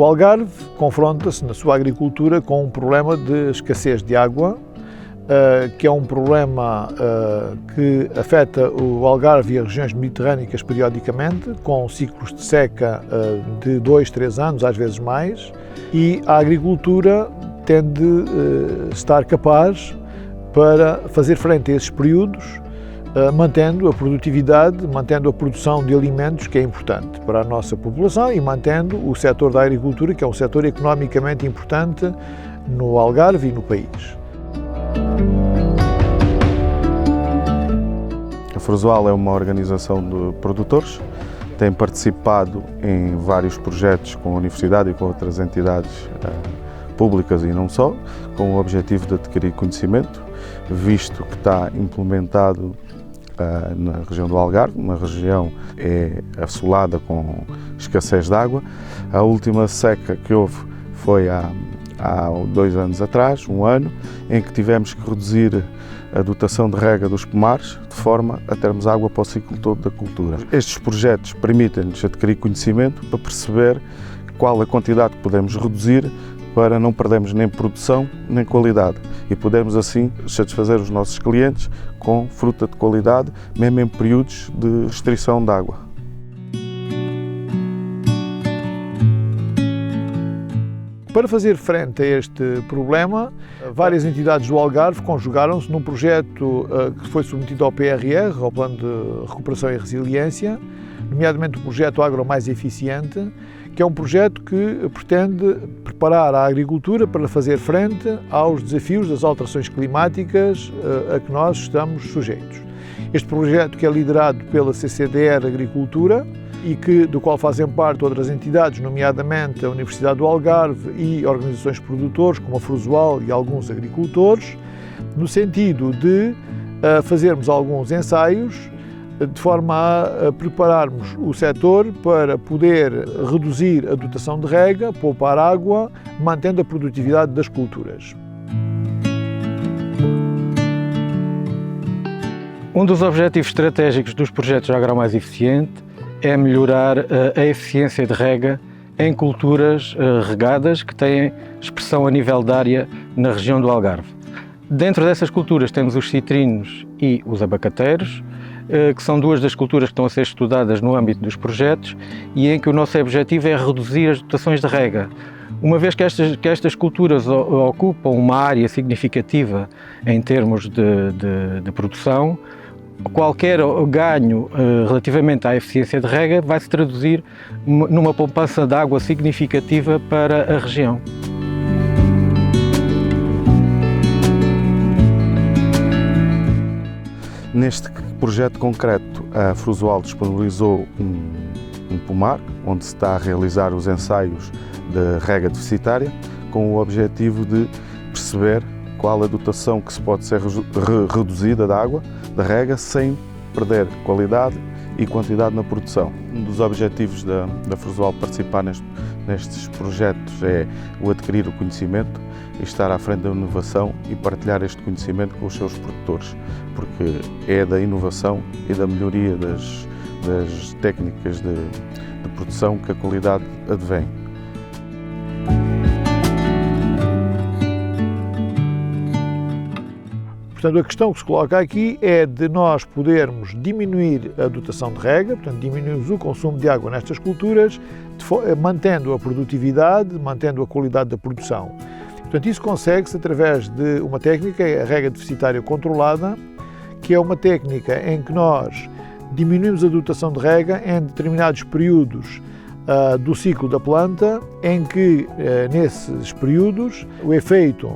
O Algarve confronta-se na sua agricultura com um problema de escassez de água, que é um problema que afeta o Algarve e as regiões mediterrâneas periodicamente, com ciclos de seca de 2, 3 anos, às vezes mais, e a agricultura tem de estar capaz para fazer frente a esses períodos, mantendo a produtividade, mantendo a produção de alimentos, que é importante para a nossa população, e mantendo o setor da agricultura, que é um setor economicamente importante no Algarve e no país. A Frusual é uma organização de produtores, tem participado em vários projetos com a Universidade e com outras entidades públicas e não só, com o objetivo de adquirir conhecimento, visto que está implementado na região do Algarve, uma região assolada com escassez de água. A última seca que houve foi há 2 anos atrás, 1 ano, em que tivemos que reduzir a dotação de rega dos pomares, de forma a termos água para o ciclo todo da cultura. Estes projetos permitem-nos adquirir conhecimento para perceber qual a quantidade que podemos reduzir para não perdermos nem produção nem qualidade e podemos assim satisfazer os nossos clientes com fruta de qualidade, mesmo em períodos de restrição de água. Para fazer frente a este problema, várias entidades do Algarve conjugaram-se num projeto que foi submetido ao PRR, ao Plano de Recuperação e Resiliência, nomeadamente o projeto Agro Mais Eficiente, que é um projeto que pretende preparar a agricultura para fazer frente aos desafios das alterações climáticas a que nós estamos sujeitos. Este projeto, que é liderado pela CCDR Agricultura e do qual fazem parte outras entidades, nomeadamente a Universidade do Algarve e organizações de produtores, como a Frusual e alguns agricultores, no sentido de fazermos alguns ensaios de forma a prepararmos o setor para poder reduzir a dotação de rega, poupar água, mantendo a produtividade das culturas. Um dos objetivos estratégicos dos projetos Agro Mais Eficiente é melhorar a eficiência de rega em culturas regadas que têm expressão a nível de área na região do Algarve. Dentro dessas culturas temos os citrinos e os abacateiros, que são 2 das culturas que estão a ser estudadas no âmbito dos projetos e em que o nosso objetivo é reduzir as dotações de rega. Uma vez que estas culturas ocupam uma área significativa em termos de produção, qualquer ganho relativamente à eficiência de rega vai se traduzir numa poupança de água significativa para a região. Neste projeto concreto, a Frusual disponibilizou um pomar, onde se está a realizar os ensaios de rega deficitária, com o objetivo de perceber qual a dotação que se pode ser reduzida de água, da rega, sem perder qualidade e quantidade na produção. Um dos objetivos da Frusual participar nestes projetos é o adquirir o conhecimento e estar à frente da inovação e partilhar este conhecimento com os seus produtores, porque é da inovação e da melhoria das técnicas de produção que a qualidade advém. Portanto, a questão que se coloca aqui é de nós podermos diminuir a dotação de rega, portanto, diminuirmos o consumo de água nestas culturas, mantendo a produtividade, mantendo a qualidade da produção. Portanto, isso consegue-se através de uma técnica, a rega deficitária controlada, que é uma técnica em que nós diminuímos a dotação de rega em determinados períodos do ciclo da planta, em que, nesses períodos, o efeito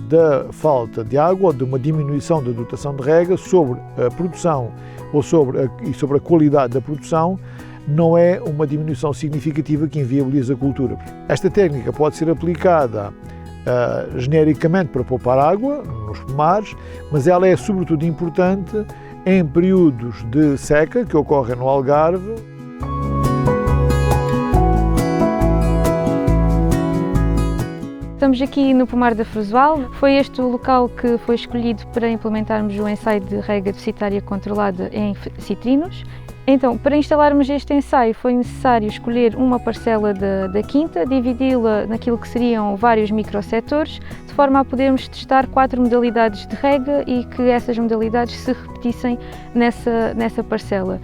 da falta de água ou de uma diminuição da dotação de rega sobre a produção ou sobre a qualidade da produção não é uma diminuição significativa que inviabiliza a cultura. Esta técnica pode ser aplicada genericamente para poupar água nos pomares, mas ela é sobretudo importante em períodos de seca que ocorrem no Algarve. Estamos aqui no pomar da Frusual. Foi este o local que foi escolhido para implementarmos o ensaio de rega deficitária controlada em citrinos. Então, para instalarmos este ensaio foi necessário escolher uma parcela da quinta, dividi-la naquilo que seriam vários microsetores, de forma a podermos testar 4 modalidades de rega e que essas modalidades se repetissem nessa parcela.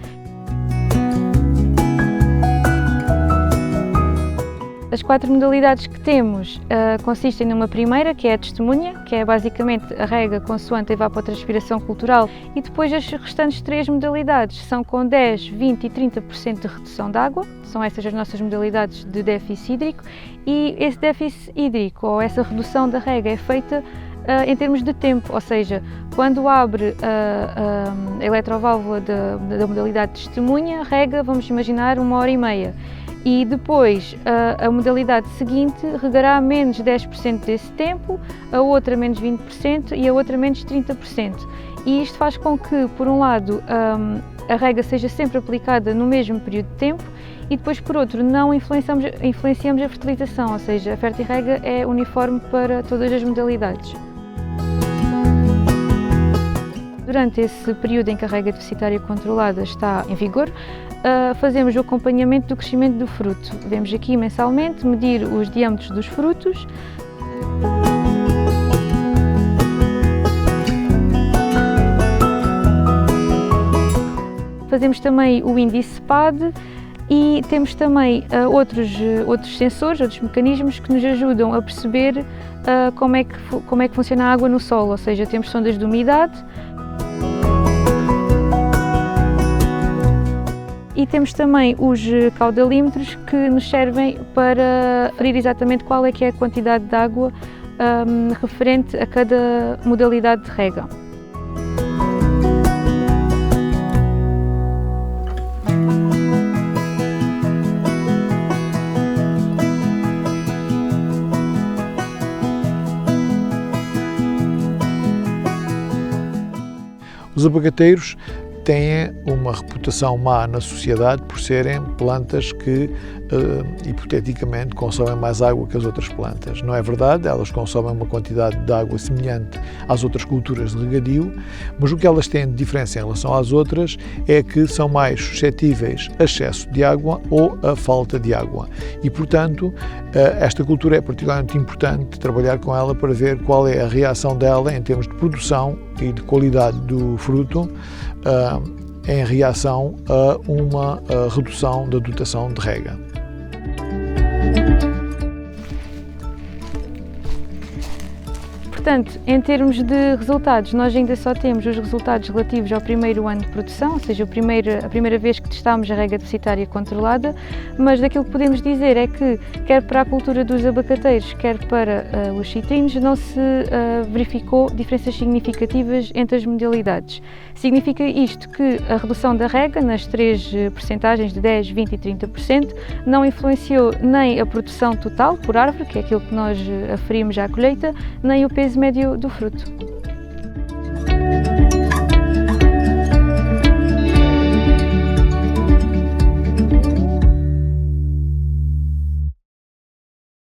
As 4 modalidades que temos consistem numa primeira, que é a testemunha, que é basicamente a rega consoante a evapotranspiração cultural, e depois as restantes 3 modalidades são com 10, 20 e 30% de redução de água, são essas as nossas modalidades de déficit hídrico, e esse déficit hídrico, ou essa redução da rega, é feita em termos de tempo, ou seja, quando abre a eletroválvula da modalidade de testemunha, rega, vamos imaginar, 1h30. E depois a modalidade seguinte regará menos 10% desse tempo, a outra menos 20% e a outra menos 30%. E isto faz com que, por um lado, a rega seja sempre aplicada no mesmo período de tempo e depois, por outro, não influenciamos a fertilização, ou seja, a fertirrega é uniforme para todas as modalidades. Durante esse período em que a rega deficitária controlada está em vigor, fazemos o acompanhamento do crescimento do fruto. Devemos aqui mensalmente medir os diâmetros dos frutos. Fazemos também o índice PAD e temos também outros sensores, outros mecanismos que nos ajudam a perceber como é que funciona a água no solo, ou seja, temos sondas de umidade. E temos também os caudalímetros que nos servem para aferir exatamente qual é que é a quantidade de água referente a cada modalidade de rega. Os abacateiros têm uma reputação má na sociedade por serem plantas que, hipoteticamente, consomem mais água que as outras plantas. Não é verdade, elas consomem uma quantidade de água semelhante às outras culturas de regadio, mas o que elas têm de diferença em relação às outras é que são mais suscetíveis a excesso de água ou a falta de água. E, portanto, esta cultura é particularmente importante trabalhar com ela para ver qual é a reação dela em termos de produção e de qualidade do fruto, em reação a uma redução da dotação de rega. Portanto, em termos de resultados, nós ainda só temos os resultados relativos ao primeiro ano de produção, ou seja, a primeira vez que testámos a rega deficitária controlada, mas daquilo que podemos dizer é que, quer para a cultura dos abacateiros, quer para os citrinos, não se verificou diferenças significativas entre as modalidades. Significa isto que a redução da rega, nas 3 percentagens de 10, 20 e 30%, não influenciou nem a produção total por árvore, que é aquilo que nós aferimos à colheita, nem o peso médio do fruto.